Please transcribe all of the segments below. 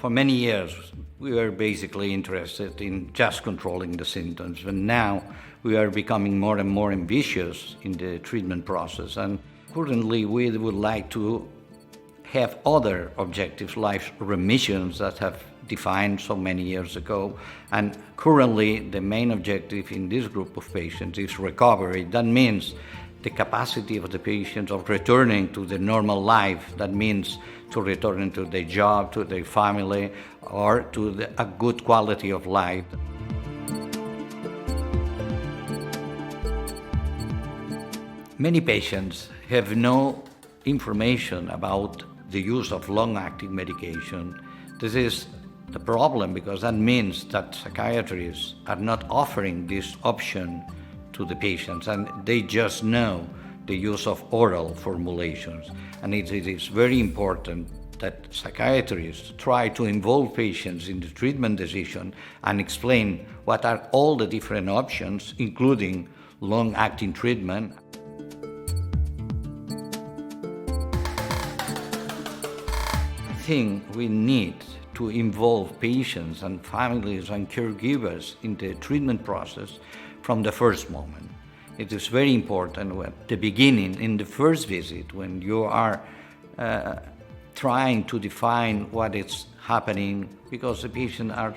For many years, we were basically interested in just controlling the symptoms, but now we are becoming more and more ambitious in the treatment process. And currently, we would like to have other objectives like remissions that have defined so many years ago. And currently, the main objective in this group of patients is recovery. That means the capacity of the patient of returning to the normal life. That means to return to their job, to their family, or to a good quality of life. Many patients have no information about the use of long-acting medication. This is the problem because that means that psychiatrists are not offering this option to the patients, and they just know the use of oral formulations. And it is very important that psychiatrists try to involve patients in the treatment decision and explain what are all the different options, including long-acting treatment. I think we need to involve patients and families and caregivers in the treatment process from the first moment. It is very important at the beginning, in the first visit, when you are trying to define what is happening, because the patients are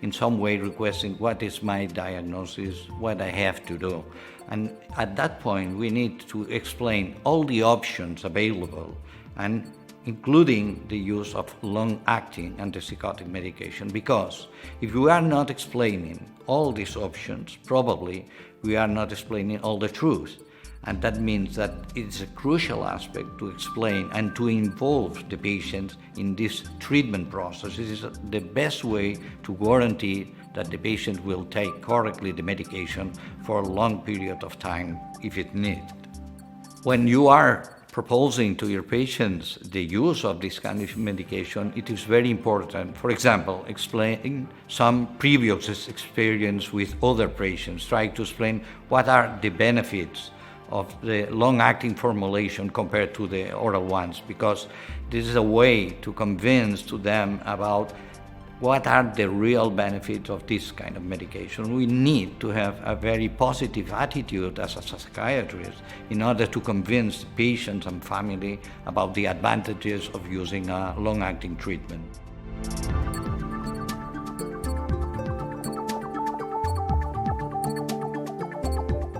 in some way requesting what is my diagnosis, what I have to do. And at that point, we need to explain all the options available, and including the use of long-acting antipsychotic medication, because if we are not explaining all these options, probably we are not explaining all the truth. And that means that it's a crucial aspect to explain and to involve the patient in this treatment process. It is the best way to guarantee that the patient will take correctly the medication for a long period of time if it needs. When you are proposing to your patients the use of this kind of medication, it is very important, for example, explaining some previous experience with other patients, trying to explain what are the benefits of the long-acting formulation compared to the oral ones, because this is a way to convince to them about what are the real benefits of this kind of medication. We need to have a very positive attitude as a psychiatrist in order to convince patients and family about the advantages of using a long-acting treatment.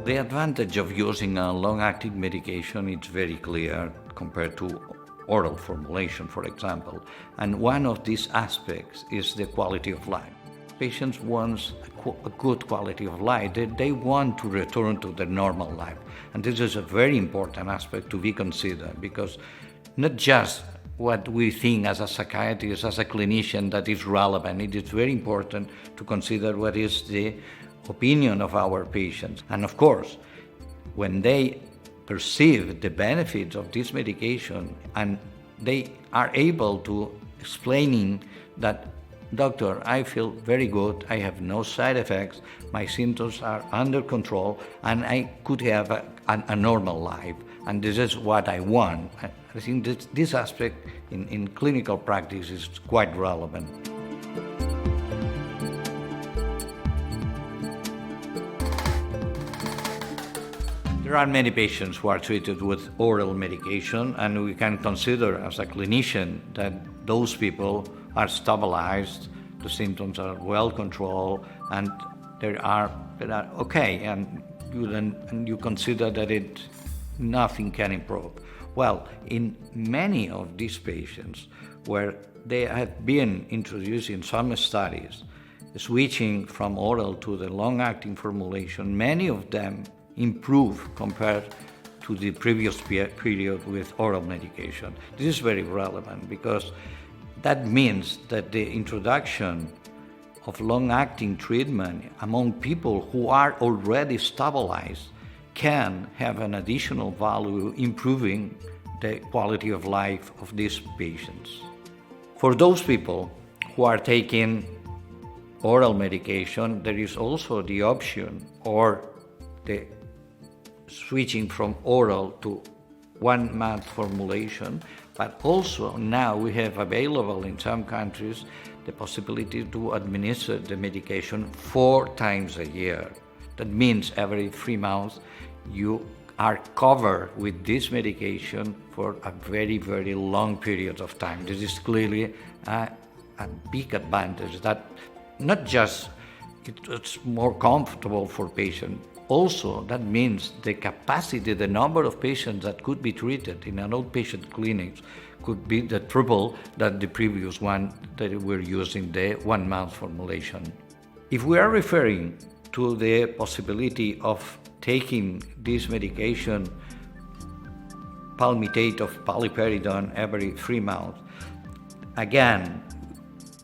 The advantage of using a long-acting medication is very clear compared to oral formulation, for example. And one of these aspects is the quality of life. Patients want a good quality of life. They want to return to their normal life. And this is a very important aspect to be considered, because not just what we think as a psychiatrist, as a clinician, that is relevant. It is very important to consider what is the opinion of our patients. And of course, when they perceive the benefits of this medication and they are able to explaining that, doctor, I feel very good, I have no side effects, my symptoms are under control, and I could have a normal life, and this is what I want. I think this aspect in clinical practice is quite relevant. There are many patients who are treated with oral medication, and we can consider as a clinician that those people are stabilized, the symptoms are well controlled, and they are okay, and you consider that nothing can improve. Well, in many of these patients where they have been introduced in some studies, switching from oral to the long-acting formulation, many of them improve compared to the previous period with oral medication. This is very relevant because that means that the introduction of long-acting treatment among people who are already stabilized can have an additional value improving the quality of life of these patients. For those people who are taking oral medication, there is also the option or the switching from oral to 1 month formulation, But also now we have available in some countries the possibility to administer the medication 4 times a year. That means every 3 months you are covered with this medication for a very, very long period of time. This is clearly a big advantage that not just it's more comfortable for patients, also that means the capacity, the number of patients that could be treated in an outpatient clinic could be the triple than the previous one that we're using, the 1 month formulation. If we are referring to the possibility of taking this medication, palmitate of paliperidone, every 3 months, again,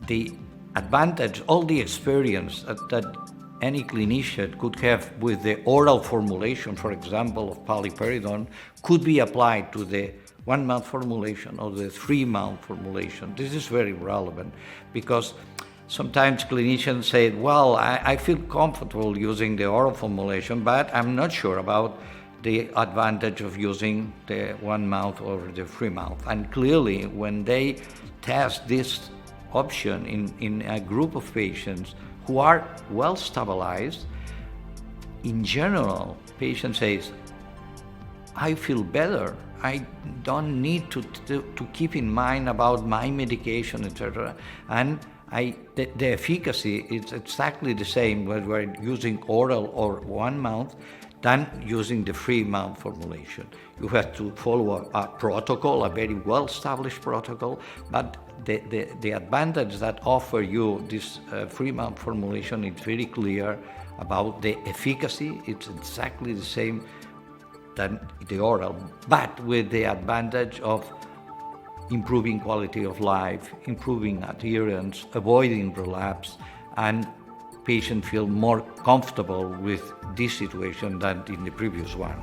the advantage, all the experience that any clinician could have with the oral formulation, for example, of paliperidone, could be applied to the 1 month formulation or the 3 month formulation. This is very relevant because sometimes clinicians say, well, I feel comfortable using the oral formulation, but I'm not sure about the advantage of using the 1 month or the 3 month. And clearly, when they test this option in a group of patients who are well stabilized, in general, patient says, I feel better. I don't need to keep in mind about my medication, etc. And the efficacy is exactly the same whether we're using oral or 1 month than using the 3 month formulation. You have to follow a protocol, a very well-established protocol, but the advantage that offer you this 3 month formulation is very clear about the efficacy. It's exactly the same than the oral, but with the advantage of improving quality of life, improving adherence, avoiding relapse, and patients feel more comfortable with this situation than in the previous one.